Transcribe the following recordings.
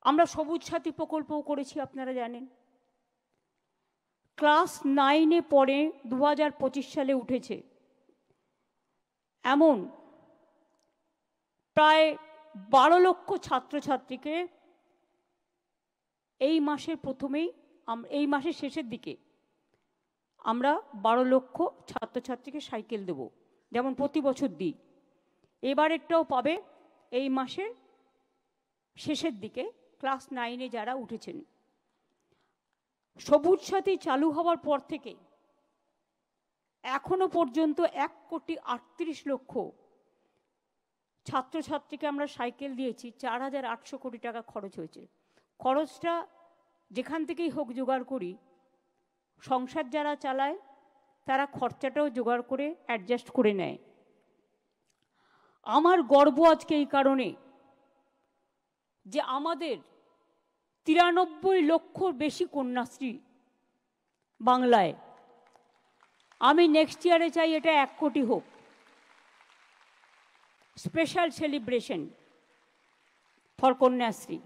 আমরা সবুজ সাথী প্রকল্পও করেছি, আপনারা জানেন। ক্লাস 9-এ পড়ে 2025 সালে উঠেছে এমন প্রায় 12 লক্ষ ছাত্রছাত্রীকে এই মাসের প্রথমেই, এই মাসের শেষের দিকে আমরা 12 লক্ষ ছাত্রছাত্রীকে সাইকেল দেব, যেমন প্রতি বছর দিই। এবারেরটাও পাবে এই মাসের শেষের দিকে ক্লাস 9-এ যারা উঠেছেন। সবুজ সাথী চালু হওয়ার পর থেকে এখনো পর্যন্ত 1,38,00,000 ছাত্রছাত্রীকে আমরা সাইকেল দিয়েছি। 4,800 কোটি টাকা খরচ হয়েছে। খরচটা যেখান থেকেই হোক জোগাড় করি, সংসার যারা চালায় তারা খরচাটাও জোগাড় করে অ্যাডজাস্ট করে নেয়। আমার গর্ব আজকে এই কারণে যে আমাদের 93 লক্ষর বেশি কন্যাশ্রী বাংলায়। আমি নেক্সট ইয়ারে চাই এটা 1 কোটি হোক। Special celebration for Kanyashree.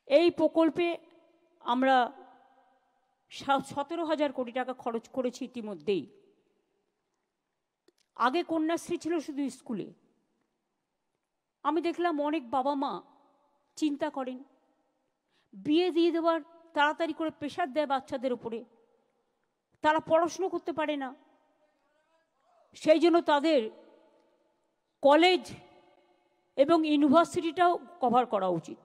এই প্রকল্পে আমরা 17,000 কোটি টাকা খরচ করেছি ইতিমধ্যেই। আগে কন্যাশ্রী ছিল শুধু স্কুলে। আমি দেখলাম অনেক বাবা মা চিন্তা করেন, বিয়ে দিয়ে দেওয়ার তাড়াতাড়ি করে প্রেশার দেয় বাচ্চাদের উপরে, তারা পড়াশুনো করতে পারে না। সেই জন্য তাদের কলেজ এবং ইউনিভার্সিটিটাও কভার করা উচিত।